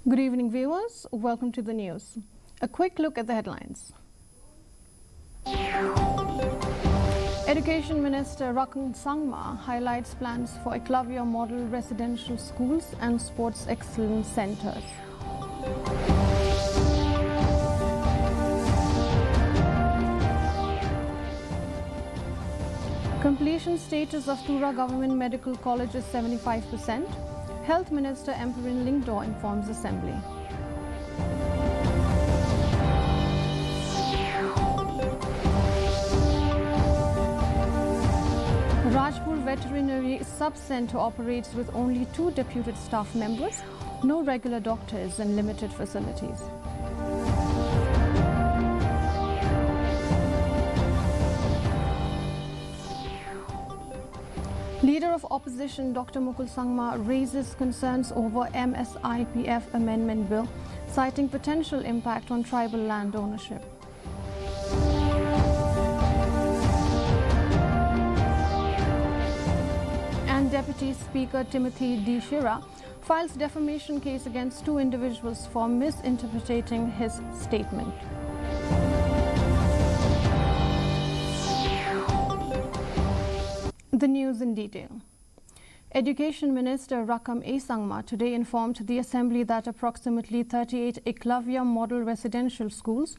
Good evening, viewers. Welcome to the news. A quick look at the headlines. Education Minister Rakung Sangma highlights plans for Eklavya model residential schools and sports excellence centers. Completion status of Tura Government Medical College is 75%. Health Minister Emperin Lingdo informs Assembly. Rajpur Veterinary Sub-Centre operates with only 2 deputed staff members, no regular doctors and limited facilities. Leader of Opposition Dr. Mukul Sangma raises concerns over MSIPF Amendment Bill, citing potential impact on tribal land ownership. And Deputy Speaker Timothy D. Shira files defamation case against 2 individuals for misinterpreting his statement. The news in detail. Education Minister Rakam A. Sangma today informed the Assembly that approximately 38 Eklavya model residential schools,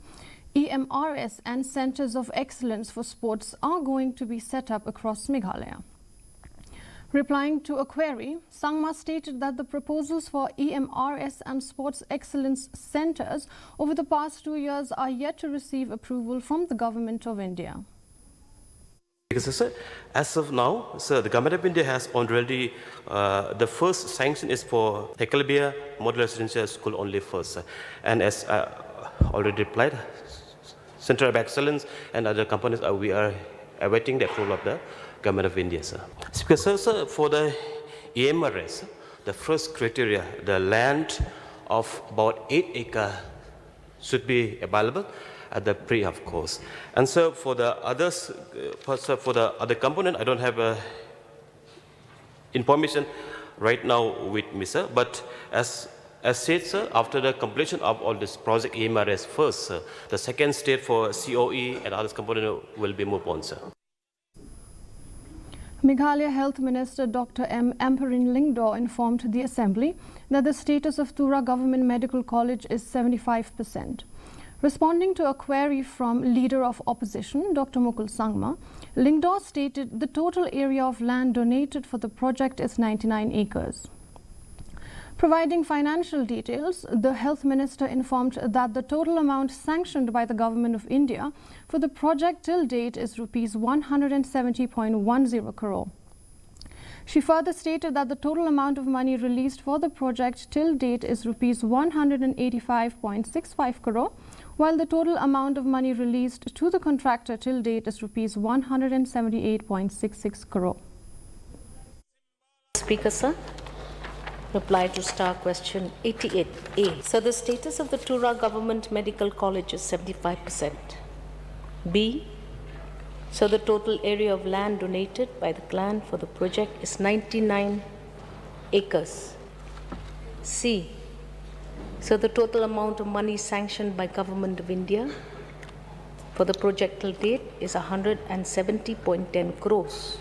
EMRS and centers of excellence for sports are going to be set up across Meghalaya. Replying to a query, Sangma stated that the proposals for EMRS and sports excellence centers over the past 2 years are yet to receive approval from the Government of India. Because, sir, as of now, sir, the Government of India has already, the first sanction is for Eklavya Model Residential School only first. Sir. And as already replied, Center of Excellence and other companies, we are awaiting the approval of the Government of India. Sir. Because, sir, for the EMRS, the first criteria, the land of about 8 acres should be available at the pre, of course. And so for the others, for the other component, I don't have information right now with me, sir. But as said, sir, after the completion of all this project EMRS first, sir, the second stage for COE and other component will be moved on, sir. Meghalaya Health Minister Dr. Emperin Lingdo informed the Assembly that the status of Tura Government Medical College is 75%. Responding to a query from Leader of Opposition, Dr. Mukul Sangma, Lingdo stated the total area of land donated for the project is 99 acres. Providing financial details, the Health Minister informed that the total amount sanctioned by the Government of India for the project till date is Rs 170.10 crore. She further stated that the total amount of money released for the project till date is Rs 185.65 crore, while the total amount of money released to the contractor till date is Rs 178.66 crore. Speaker, sir. Reply to Star Question 88A. So the status of the Tura Government Medical College is 75%. B. So the total area of land donated by the clan for the project is 99 acres. C. So the total amount of money sanctioned by Government of India for the project till date is 170.10 crores.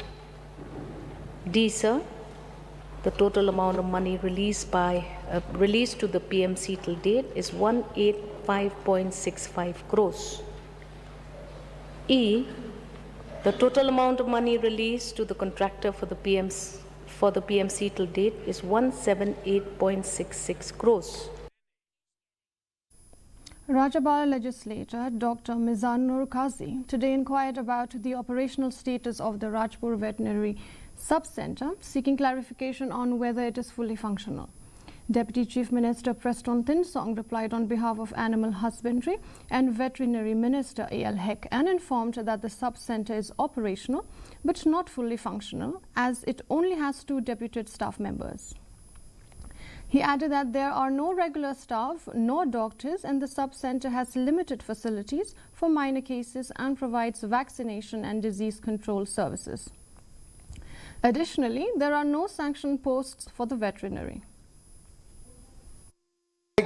D. Sir. The total amount of money released to the PMC till date is 185.65 crores. E. The total amount of money released to the contractor for the PMC till date is 178.66 crores. Rajabala legislator Dr. Mizanur Qazi today inquired about the operational status of the Rajpur Veterinary Sub-Centre, seeking clarification on whether it is fully functional. Deputy Chief Minister Preston Thinsong replied on behalf of Animal Husbandry and Veterinary Minister A.L. Heck and informed that the sub-centre is operational but not fully functional as it only has 2 deputed staff members. He added that there are no regular staff nor doctors and the sub-centre has limited facilities for minor cases and provides vaccination and disease control services. Additionally, there are no sanctioned posts for the veterinary.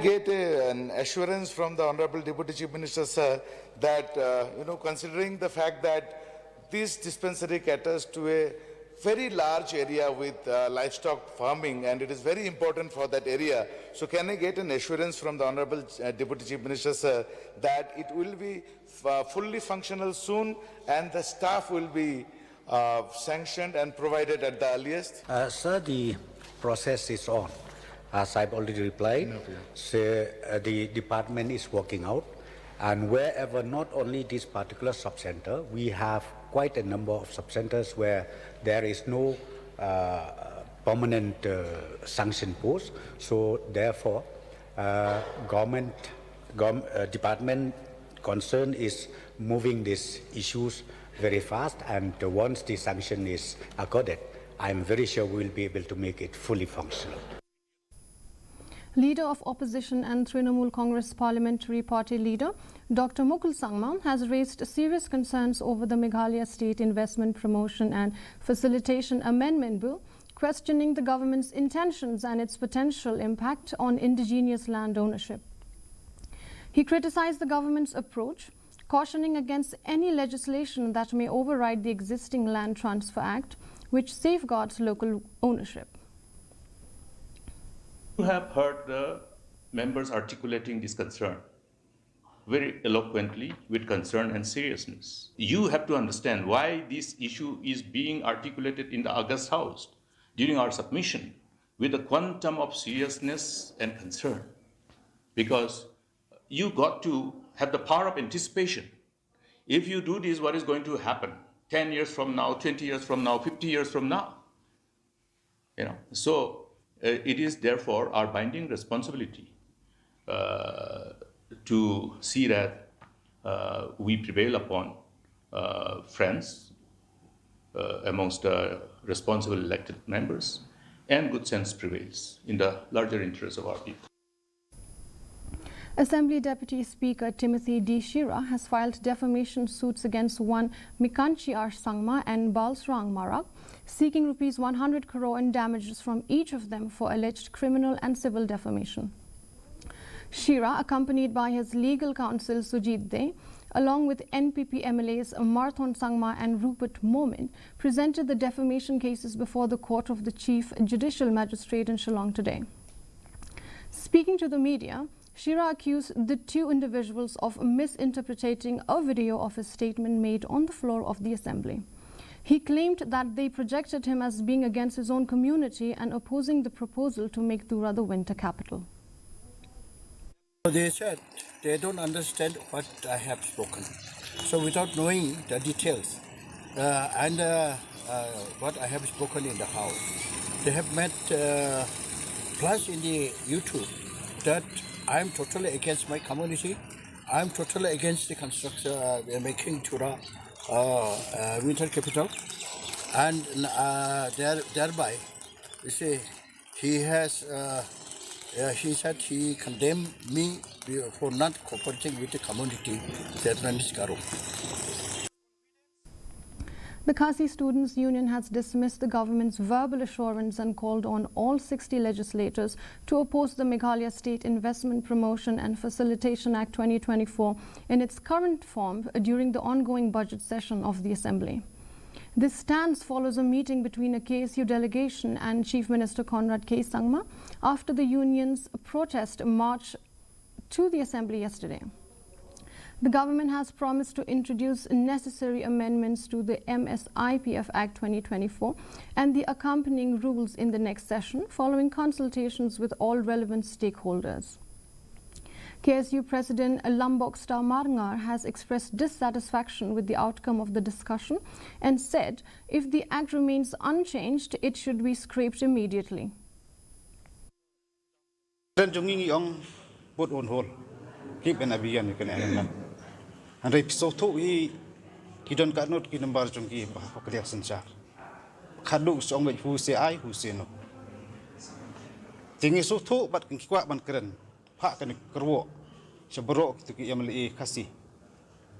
get an assurance from the Honorable Deputy Chief Minister, sir, that, considering the fact that this dispensary caters to a very large area with livestock farming, and it is very important for that area. So can I get an assurance from the Honorable Deputy Chief Minister, sir, that it will be fully functional soon and the staff will be sanctioned and provided at the earliest? Sir, the process is on. As I've already replied, so, the department is working out, and wherever not only this particular sub-center, we have quite a number of sub-centers where there is no permanent sanction post. So therefore, department concerned is moving these issues very fast, and once the sanction is accorded, I'm very sure we'll be able to make it fully functional. Leader of Opposition and Trinamool Congress Parliamentary Party leader, Dr. Mukul Sangma, has raised serious concerns over the Meghalaya State Investment Promotion and Facilitation Amendment Bill, questioning the government's intentions and its potential impact on indigenous land ownership. He criticized the government's approach, cautioning against any legislation that may override the existing Land Transfer Act, which safeguards local ownership. You have heard the members articulating this concern very eloquently, with concern and seriousness. You have to understand why this issue is being articulated in the August House during our submission with a quantum of seriousness and concern. Because you got to have the power of anticipation. If you do this, what is going to happen 10 years from now, 20 years from now, 50 years from now? So it is therefore our binding responsibility to see that we prevail upon friends amongst the responsible elected members, and good sense prevails in the larger interest of our people. Assembly Deputy Speaker Timothy D. Shira has filed defamation suits against one Mikanchi R. Sangma and Balsrang Marak, seeking Rs 100 crore in damages from each of them for alleged criminal and civil defamation. Shira, accompanied by his legal counsel Sujit De, along with NPP MLAs Marthon Sangma and Rupert Momin, presented the defamation cases before the Court of the Chief Judicial Magistrate in Shillong today. Speaking to the media, Shira accused the two individuals of misinterpreting a video of his statement made on the floor of the Assembly. He claimed that they projected him as being against his own community and opposing the proposal to make Tura the winter capital. They said they don't understand what I have spoken. So without knowing the details and what I have spoken in the House, they have met plus in the YouTube that I'm totally against my community. I'm totally against the construction, making Tura winter capital, and thereby, you see, he has. He said he condemned me for not cooperating with the community. The Khasi Students' Union has dismissed the government's verbal assurance and called on all 60 legislators to oppose the Meghalaya State Investment Promotion and Facilitation Act 2024 in its current form during the ongoing budget session of the Assembly. This stance follows a meeting between a KSU delegation and Chief Minister Conrad K. Sangma after the union's protest march to the Assembly yesterday. The government has promised to introduce necessary amendments to the MSIPF Act 2024 and the accompanying rules in the next session, following consultations with all relevant stakeholders. KSU President Lombok Star Marngar has expressed dissatisfaction with the outcome of the discussion and said if the act remains unchanged, it should be scrapped immediately. Andai pisau tu I kidon kanut kidon jungki bahasa kerja sencar. Kaduk seorang baik husi ai husi no. Tinggi suatu bat kuat ban keren. Pak kan kerwo. Seberok tu ki amli kasih.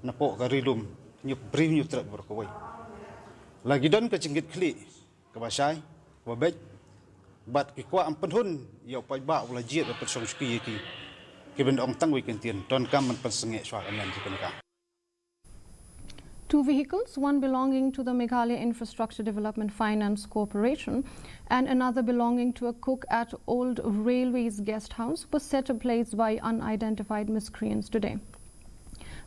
Napok garilum nyup beri nyup terak berkawai. Lagi don ke cingit kli ke basai wabek bat ki kuat ampenhun ya pai ba ula jiat dapat songski ki. Given ong tang weekend tien don kam man pasenge swal amen jikanka. Two vehicles, one belonging to the Meghalaya Infrastructure Development Finance Corporation and another belonging to a cook at Old Railways Guest House, was set ablaze by unidentified miscreants today.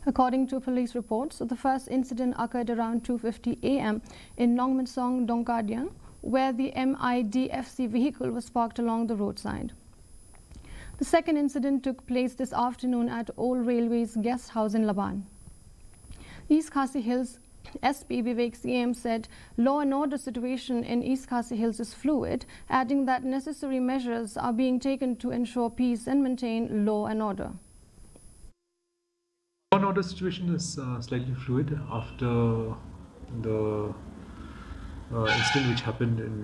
According to police reports, the first incident occurred around 2:50 a.m. in Nongmansong, Dongkadian, where the MIDFC vehicle was parked along the roadside. The second incident took place this afternoon at Old Railways Guest House in Laban. East Khasi Hills SP Vivek CM said law and order situation in East Khasi Hills is fluid, adding that necessary measures are being taken to ensure peace and maintain law and order. Law and order situation is slightly fluid after the incident which happened in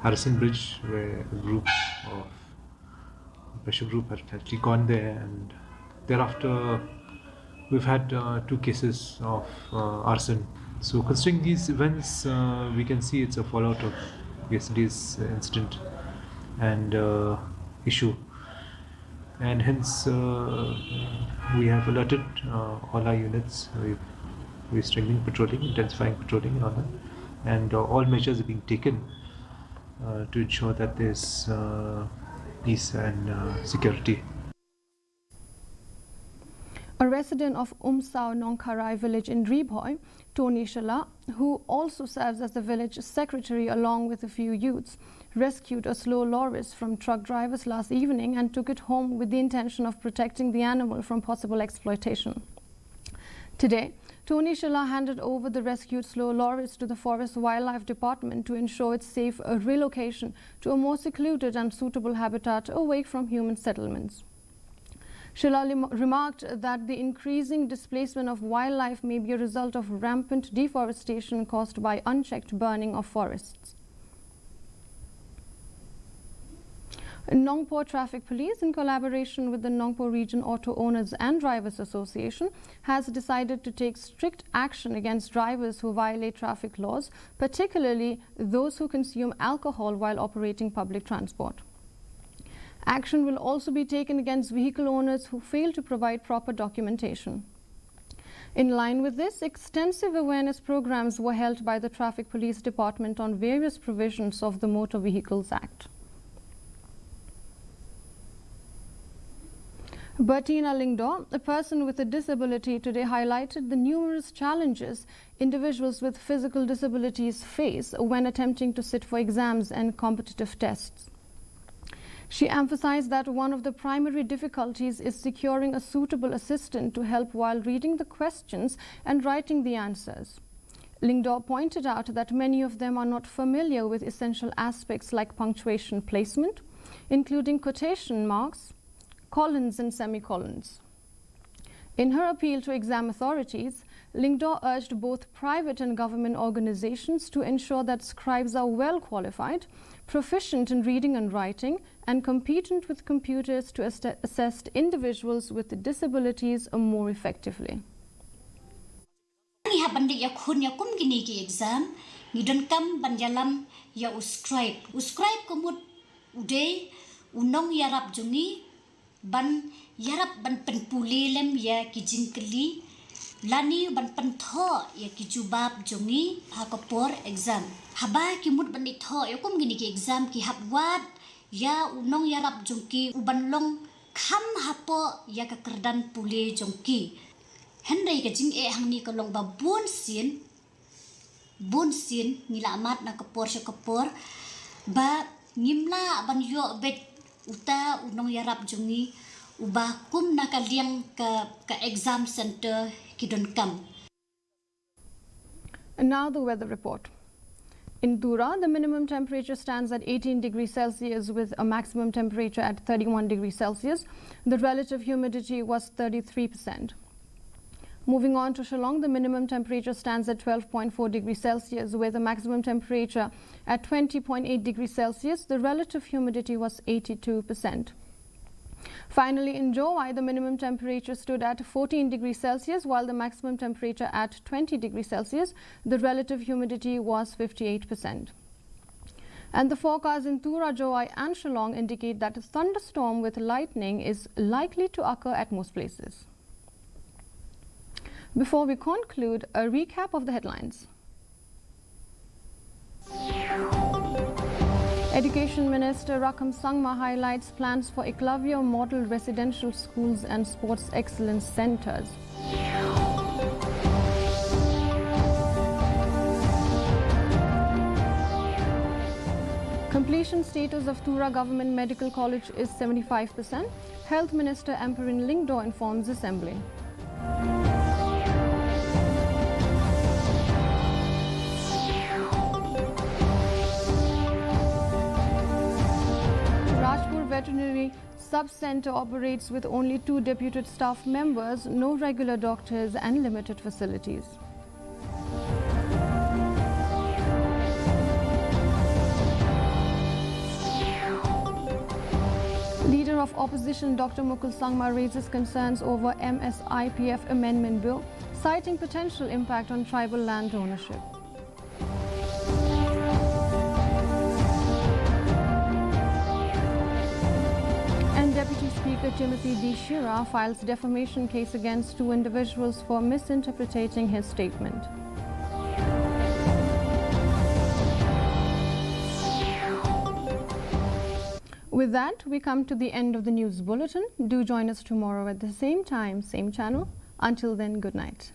Harrison Bridge, where a group of pressure group had actually gone there, and thereafter we've had 2 cases of arson. So considering these events, we can see it's a fallout of yesterday's incident and issue, and hence we have alerted all our units. We're strengthening patrolling, intensifying patrolling and all that, and all measures are being taken to ensure that there's peace and security. A resident of Umsao Nongkarai village in Dribhoi, Tony Shala, who also serves as the village secretary along with a few youths, rescued a slow loris from truck drivers last evening and took it home with the intention of protecting the animal from possible exploitation. Today, Tony Shala handed over the rescued slow loris to the Forest Wildlife Department to ensure its safe relocation to a more secluded and suitable habitat away from human settlements. Shila remarked that the increasing displacement of wildlife may be a result of rampant deforestation caused by unchecked burning of forests. Nongpo Traffic Police, in collaboration with the Nongpo Region Auto Owners and Drivers Association, has decided to take strict action against drivers who violate traffic laws, particularly those who consume alcohol while operating public transport. Action will also be taken against vehicle owners who fail to provide proper documentation. In line with this, extensive awareness programs were held by the Traffic Police Department on various provisions of the Motor Vehicles Act. Bertina Lingdo, a person with a disability, today highlighted the numerous challenges individuals with physical disabilities face when attempting to sit for exams and competitive tests. She emphasized that one of the primary difficulties is securing a suitable assistant to help while reading the questions and writing the answers. Lingdo pointed out that many of them are not familiar with essential aspects like punctuation placement, including quotation marks, colons and semicolons. In her appeal to exam authorities, Lingdo urged both private and government organizations to ensure that scribes are well qualified, proficient in reading and writing, and competent with computers to assess individuals with disabilities more effectively. Ya bandi ya khun ya kum gini ki exam ni don kam banjalam ya uscribe kumut ude unong yarap jungi ban yarap ban penpulilem ya ki jingkeli lani ban pentho ya ki jubab jungi hakapor exam haba ki mut ban itho ya kum gini ki exam ki hapwat ya unong yarap jungki uban long kham hapo ya ka kerdan pule jungki Henry ka jing hangni ka long ba bon sin nila amat na kapor sa kapor ba ngimla ban yo bet uta unong yarap jungi uba kum na ka liang ka exam center kidon kam. And now the weather report. In Dura, the minimum temperature stands at 18 degrees Celsius with a maximum temperature at 31 degrees Celsius. The relative humidity was 33%. Moving on to Shillong, the minimum temperature stands at 12.4 degrees Celsius with a maximum temperature at 20.8 degrees Celsius. The relative humidity was 82%. Finally, in Jowai, the minimum temperature stood at 14 degrees Celsius while the maximum temperature at 20 degrees Celsius. The relative humidity was 58%. And the forecasts in Tura, Joy and Shillong indicate that a thunderstorm with lightning is likely to occur at most places. Before we conclude, a recap of the headlines. Education Minister Rakam Sangma highlights plans for MEGHALAYA model residential schools and sports excellence centers. Completion status of Tura Government Medical College is 75%. Health Minister Amperin Lingdo informs Assembly. Veterinary Sub-Center operates with only 2 deputed staff members, no regular doctors and limited facilities. Leader of Opposition Dr. Mukul Sangma raises concerns over MSIPF Amendment Bill, citing potential impact on tribal land ownership. Deputy Speaker Timothy D. Shira files defamation case against 2 individuals for misinterpreting his statement. With that, we come to the end of the news bulletin. Do join us tomorrow at the same time, same channel. Until then, good night.